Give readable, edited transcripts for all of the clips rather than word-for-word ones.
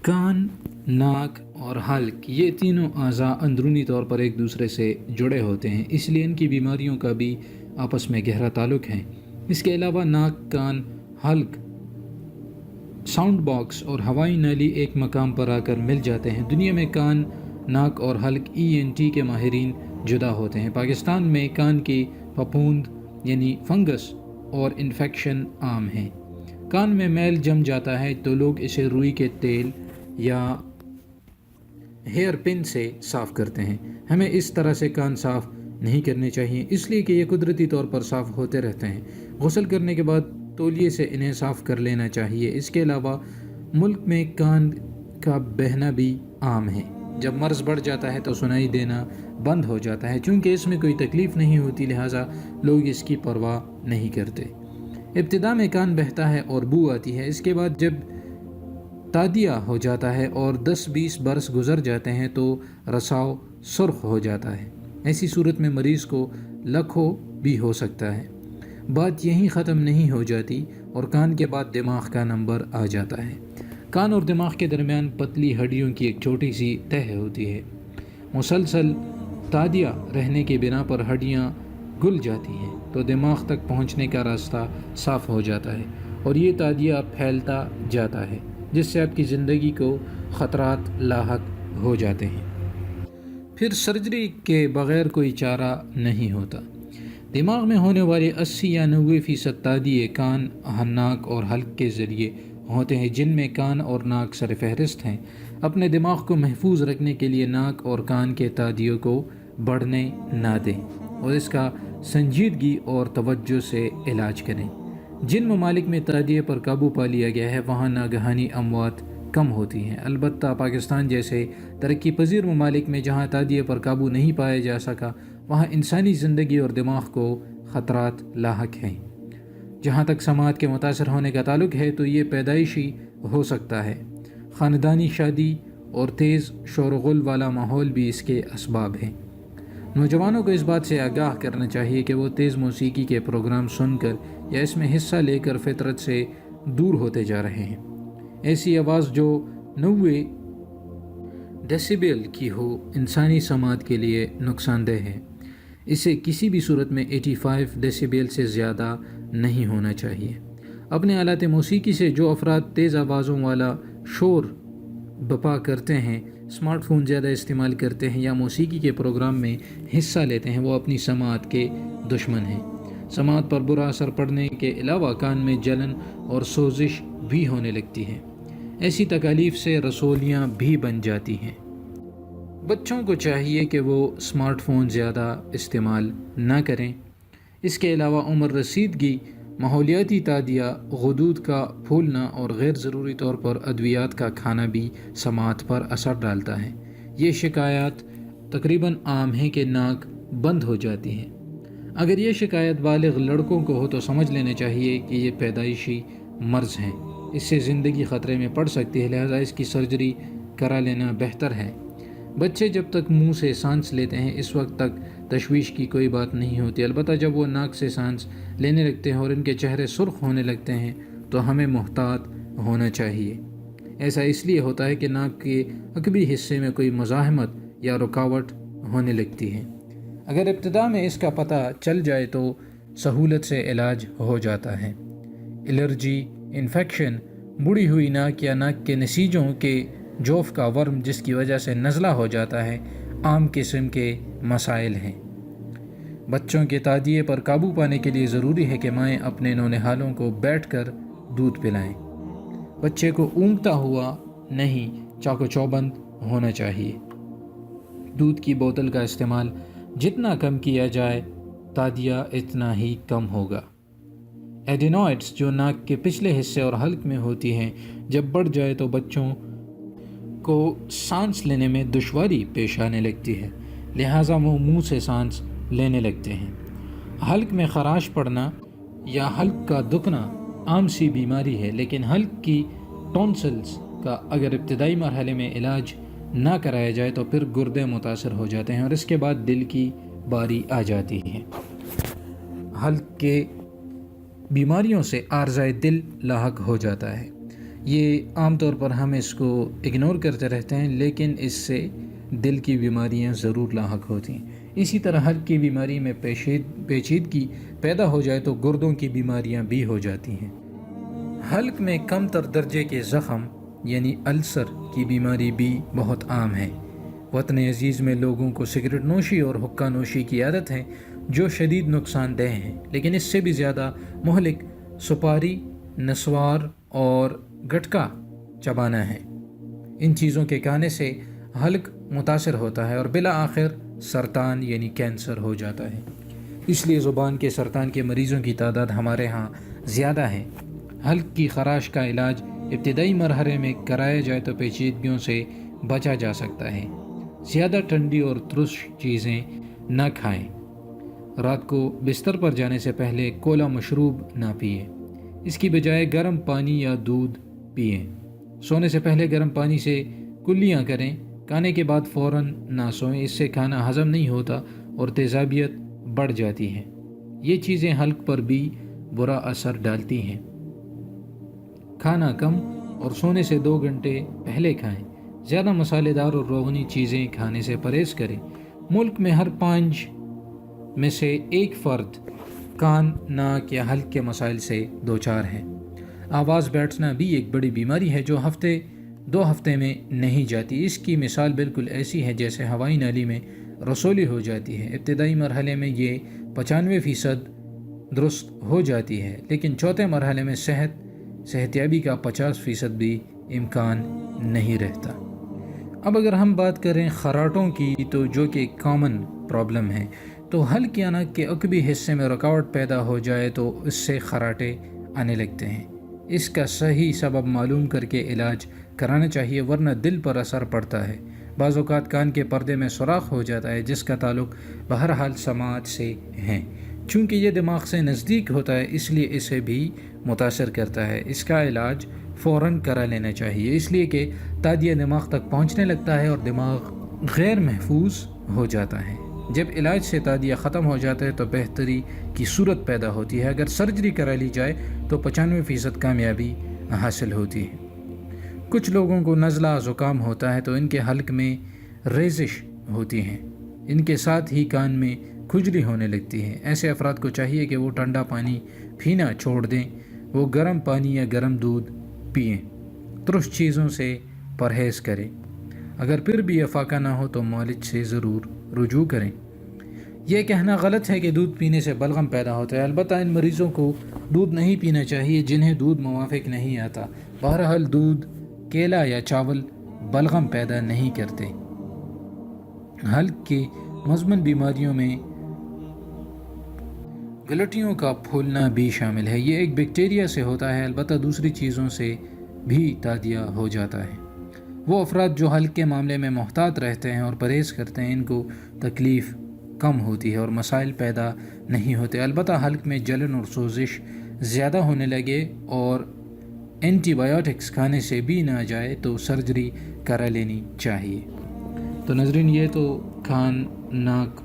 کان، ناک اور حلق یہ تینوں اعضاء اندرونی طور پر ایک دوسرے سے جڑے ہوتے ہیں، اس لیے ان کی بیماریوں کا بھی آپس میں گہرا تعلق ہے۔ اس کے علاوہ ناک، کان، حلق، ساؤنڈ باکس اور ہوائی نالی ایک مقام پر آ کر مل جاتے ہیں۔ دنیا میں کان، ناک اور حلق ENT کے ماہرین جدا ہوتے ہیں۔ پاکستان میں کان کی پھپھوند یعنی فنگس اور انفیکشن عام ہیں۔ کان میں میل جم جاتا ہے تو لوگ اسے روئی کے تیل یا ہیئر پن سے صاف کرتے ہیں۔ ہمیں اس طرح سے کان صاف نہیں کرنے چاہیے، اس لیے کہ یہ قدرتی طور پر صاف ہوتے رہتے ہیں۔ غسل کرنے کے بعد تولیے سے انہیں صاف کر لینا چاہیے۔ اس کے علاوہ ملک میں کان کا بہنا بھی عام ہے۔ جب مرض بڑھ جاتا ہے تو سنائی دینا بند ہو جاتا ہے۔ چونکہ اس میں کوئی تکلیف نہیں ہوتی لہٰذا لوگ اس کی پرواہ نہیں کرتے۔ ابتدا میں کان بہتا ہے اور بو آتی ہے، اس کے بعد جب تادیہ ہو جاتا ہے اور 10-20 برس گزر جاتے ہیں تو رساؤ سرخ ہو جاتا ہے۔ ایسی صورت میں مریض کو لکھو بھی ہو سکتا ہے۔ بات یہیں ختم نہیں ہو جاتی اور کان کے بعد دماغ کا نمبر آ جاتا ہے۔ کان اور دماغ کے درمیان پتلی ہڈیوں کی ایک چھوٹی سی تہ ہوتی ہے۔ مسلسل تادیہ رہنے کی بنا پر ہڈیاں گل جاتی ہیں تو دماغ تک پہنچنے کا راستہ صاف ہو جاتا ہے اور یہ تادیہ پھیلتا جاتا ہے، جس سے آپ کی زندگی کو خطرات لاحق ہو جاتے ہیں۔ پھر سرجری کے بغیر کوئی چارہ نہیں ہوتا۔ دماغ میں ہونے والے 80 یا 90% تادیے کان، ناک اور حلق کے ذریعے ہوتے ہیں، جن میں کان اور ناک سر فہرست ہیں۔ اپنے دماغ کو محفوظ رکھنے کے لیے ناک اور کان کے تادیوں کو بڑھنے نہ دیں اور اس کا سنجیدگی اور توجہ سے علاج کریں۔ جن ممالک میں تادیے پر قابو پا لیا گیا ہے وہاں ناگہانی اموات کم ہوتی ہیں۔ البتہ پاکستان جیسے ترقی پذیر ممالک میں جہاں تادیے پر قابو نہیں پایا جا سکا وہاں انسانی زندگی اور دماغ کو خطرات لاحق ہیں۔ جہاں تک سماعت کے متاثر ہونے کا تعلق ہے تو یہ پیدائشی ہو سکتا ہے۔ خاندانی شادی اور تیز شور و غل والا ماحول بھی اس کے اسباب ہیں۔ نوجوانوں کو اس بات سے آگاہ کرنا چاہیے کہ وہ تیز موسیقی کے پروگرام سن کر یا اس میں حصہ لے کر فطرت سے دور ہوتے جا رہے ہیں۔ ایسی آواز جو 90 ڈیسیبل کی ہو انسانی سماعت کے لیے نقصان دہ ہے۔ اسے کسی بھی صورت میں 85 ڈیسیبل سے زیادہ نہیں ہونا چاہیے۔ اپنے آلات موسیقی سے جو افراد تیز آوازوں والا شور بپا کرتے ہیں، اسمارٹ فون زیادہ استعمال کرتے ہیں یا موسیقی کے پروگرام میں حصہ لیتے ہیں وہ اپنی سماعت کے دشمن ہیں۔ سماعت پر برا اثر پڑنے کے علاوہ کان میں جلن اور سوزش بھی ہونے لگتی ہے۔ ایسی تکالیف سے رسولیاں بھی بن جاتی ہیں۔ بچوں کو چاہیے کہ وہ اسمارٹ فون زیادہ استعمال نہ کریں۔ اس کے علاوہ عمر رسیدگی، ماحولیاتی تادیہ، غدود کا پھولنا اور غیر ضروری طور پر ادویات کا کھانا بھی سماعت پر اثر ڈالتا ہے۔ یہ شکایات تقریباً عام ہیں کہ ناک بند ہو جاتی ہے۔ اگر یہ شکایت بالغ لڑکوں کو ہو تو سمجھ لینا چاہیے کہ یہ پیدائشی مرض ہیں، اس سے زندگی خطرے میں پڑ سکتی ہے، لہذا اس کی سرجری کرا لینا بہتر ہے۔ بچے جب تک منہ سے سانس لیتے ہیں اس وقت تک تشویش کی کوئی بات نہیں ہوتی، البتہ جب وہ ناک سے سانس لینے لگتے ہیں اور ان کے چہرے سرخ ہونے لگتے ہیں تو ہمیں محتاط ہونا چاہیے۔ ایسا اس لیے ہوتا ہے کہ ناک کے عقبی حصے میں کوئی مزاحمت یا رکاوٹ ہونے لگتی ہے۔ اگر ابتدا میں اس کا پتہ چل جائے تو سہولت سے علاج ہو جاتا ہے۔ الرجی، انفیکشن، بڑھی ہوئی ناک یا ناک کے نسیجوں کے جوف کا ورم جس کی وجہ سے نزلہ ہو جاتا ہے عام قسم کے مسائل ہیں۔ بچوں کے تادیے پر قابو پانے کے لیے ضروری ہے کہ مائیں اپنے نونہالوں کو بیٹھ کر دودھ پلائیں۔ بچے کو اونگتا ہوا نہیں چاق و چوبند ہونا چاہیے۔ دودھ کی بوتل کا استعمال جتنا کم کیا جائے تادیہ اتنا ہی کم ہوگا۔ ایڈینوائڈز جو ناک کے پچھلے حصے اور حلق میں ہوتی ہیں جب بڑھ جائے تو بچوں کو سانس لینے میں دشواری پیش آنے لگتی ہے، لہٰذا وہ منہ سے سانس لینے لگتے ہیں۔ حلق میں خراش پڑنا یا حلق کا دکھنا عام سی بیماری ہے، لیکن حلق کی ٹونسلز کا اگر ابتدائی مرحلے میں علاج نہ کرایا جائے تو پھر گردے متاثر ہو جاتے ہیں اور اس کے بعد دل کی باری آ جاتی ہے۔ حلق کے بیماریوں سے عارضہ دل لاحق ہو جاتا ہے۔ یہ عام طور پر ہم اس کو اگنور کرتے رہتے ہیں، لیکن اس سے دل کی بیماریاں ضرور لاحق ہوتی ہیں۔ اسی طرح حلق کی بیماری میں پیچیدگی پیدا ہو جائے تو گردوں کی بیماریاں بھی ہو جاتی ہیں۔ حلق میں کم تر درجے کے زخم یعنی السر کی بیماری بھی بہت عام ہے۔ وطن عزیز میں لوگوں کو سگریٹ نوشی اور حقہ نوشی کی عادت ہے جو شدید نقصان دہ ہیں، لیکن اس سے بھی زیادہ مہلک سپاری، نسوار اور گٹکا چبانا ہے۔ ان چیزوں کے کھانے سے حلق متاثر ہوتا ہے اور بالآخر سرطان یعنی کینسر ہو جاتا ہے۔ اس لیے زبان کے سرطان کے مریضوں کی تعداد ہمارے ہاں زیادہ ہے۔ حلق کی خراش کا علاج ابتدائی مرحلے میں کرایا جائے تو پیچیدگیوں سے بچا جا سکتا ہے۔ زیادہ ٹھنڈی اور ترش چیزیں نہ کھائیں۔ رات کو بستر پر جانے سے پہلے کولا مشروب نہ پئیں، اس کی بجائے گرم پانی یا دودھ پئیں۔ سونے سے پہلے گرم پانی سے کلیاں کریں۔ کھانے کے بعد فوراً نہ سوئیں، اس سے کھانا ہضم نہیں ہوتا اور تیزابیت بڑھ جاتی ہے۔ یہ چیزیں حلق پر بھی برا اثر ڈالتی ہیں۔ کھانا کم اور سونے سے 2 گھنٹے پہلے کھائیں۔ زیادہ مسالے دار اور روغنی چیزیں کھانے سے پرہیز کریں۔ ملک میں ہر 5 میں سے 1 فرد کان، ناک یا حلق کے مسائل سے دوچار ہے۔ آواز بیٹھنا بھی ایک بڑی بیماری ہے جو 2 ہفتے میں نہیں جاتی۔ اس کی مثال بالکل ایسی ہے جیسے ہوائی نالی میں رسولی ہو جاتی ہے۔ ابتدائی مرحلے میں یہ 95% درست ہو جاتی ہے، لیکن چوتھے مرحلے میں صحت یابی کا 50% بھی امکان نہیں رہتا۔ اب اگر ہم بات کریں خراٹوں کی تو جو کہ کامن پرابلم ہے، تو حلق یا ناک کے عقبی حصے میں رکاوٹ پیدا ہو جائے تو اس سے خراٹے آنے لگتے ہیں۔ اس کا صحیح سبب معلوم کر کے علاج کرانا چاہیے، ورنہ دل پر اثر پڑتا ہے۔ بعض اوقات کان کے پردے میں سوراخ ہو جاتا ہے جس کا تعلق بہرحال سماعت سے ہے۔ چونکہ یہ دماغ سے نزدیک ہوتا ہے اس لیے اسے بھی متاثر کرتا ہے۔ اس کا علاج فوراً کرا لینا چاہیے، اس لیے کہ تادیہ دماغ تک پہنچنے لگتا ہے اور دماغ غیر محفوظ ہو جاتا ہے۔ جب علاج سے تادیہ ختم ہو جاتا ہے تو بہتری کی صورت پیدا ہوتی ہے۔ اگر سرجری کرا لی جائے تو 95% کامیابی حاصل ہوتی ہے۔ کچھ لوگوں کو نزلہ زکام ہوتا ہے تو ان کے حلق میں ریزش ہوتی ہیں، ان کے ساتھ ہی کان میں کھجلی ہونے لگتی ہے۔ ایسے افراد کو چاہیے کہ وہ ٹھنڈا پانی پینا چھوڑ دیں، وہ گرم پانی یا گرم دودھ پئیں، ترش چیزوں سے پرہیز کریں۔ اگر پھر بھی افاقہ نہ ہو تو معالج سے ضرور رجوع کریں۔ یہ کہنا غلط ہے کہ دودھ پینے سے بلغم پیدا ہوتا ہے۔ البتہ ان مریضوں کو دودھ نہیں پینا چاہیے جنہیں دودھ موافق نہیں آتا۔ بہرحال دودھ، کیلا یا چاول بلغم پیدا نہیں کرتے۔ حلق کی مزمن بیماریوں میں گلٹیوں کا پھولنا بھی شامل ہے۔ یہ ایک بیکٹیریا سے ہوتا ہے، البتہ دوسری چیزوں سے بھی تادیہ ہو جاتا ہے۔ وہ افراد جو حلق کے معاملے میں محتاط رہتے ہیں اور پرہیز کرتے ہیں ان کو تکلیف کم ہوتی ہے اور مسائل پیدا نہیں ہوتے۔ البتہ حلق میں جلن اور سوزش زیادہ ہونے لگے اور اینٹی بایوٹکس کھانے سے بھی نہ جائے تو سرجری کرا لینی چاہیے۔ تو ناظرین، یہ تو کان، ناک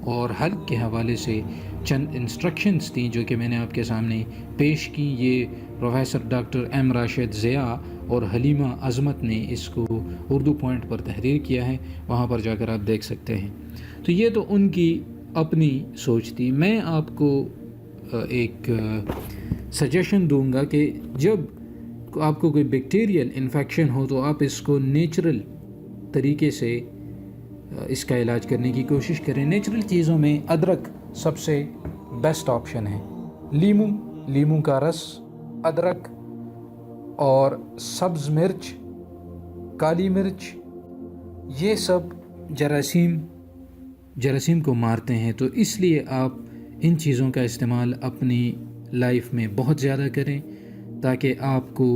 اور حلق کے حوالے سے چند انسٹرکشنز تھیں جو کہ میں نے آپ کے سامنے پیش کی۔ یہ professor doctor M Rashid Zia اور حلیمہ عظمت نے اس کو اردو پوائنٹ پر تحریر کیا ہے، وہاں پر جا کر آپ دیکھ سکتے ہیں۔ تو یہ تو ان کی اپنی سوچ تھی۔ میں آپ کو ایک سجیشن دوں گا کہ جب آپ کو کوئی بیکٹیریل انفیکشن ہو تو آپ اس کو نیچرل طریقے سے اس کا علاج کرنے کی کوشش کریں۔ نیچرل چیزوں میں ادرک سب سے بیسٹ آپشن ہے۔ لیموں کا رس، ادرک اور سبز مرچ، کالی مرچ، یہ سب جراثیم کو مارتے ہیں، تو اس لیے آپ ان چیزوں کا استعمال اپنی لائف میں بہت زیادہ کریں تاکہ آپ کو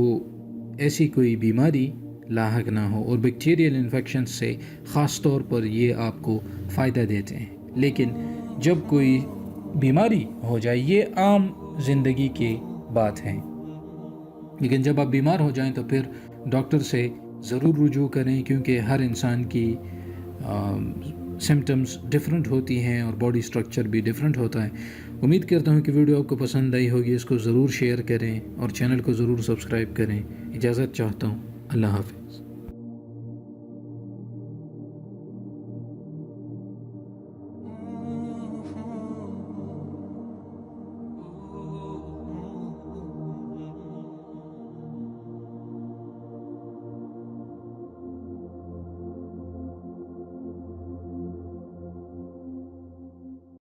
ایسی کوئی بیماری لاحق نہ ہو، اور بیکٹیریل انفیکشن سے خاص طور پر یہ آپ کو فائدہ دیتے ہیں۔ لیکن جب کوئی بیماری ہو جائے، یہ عام زندگی کی بات ہے، لیکن جب آپ بیمار ہو جائیں تو پھر ڈاکٹر سے ضرور رجوع کریں، کیونکہ ہر انسان کی سمٹمز ڈیفرنٹ ہوتی ہیں اور باڈی سٹرکچر بھی ڈیفرنٹ ہوتا ہے، امید کرتا ہوں کہ ویڈیو آپ کو پسند آئی ہوگی، اس کو ضرور شیئر کریں اور چینل کو ضرور سبسکرائب کریں۔ اجازت چاہتا ہوں، اللہ حافظ۔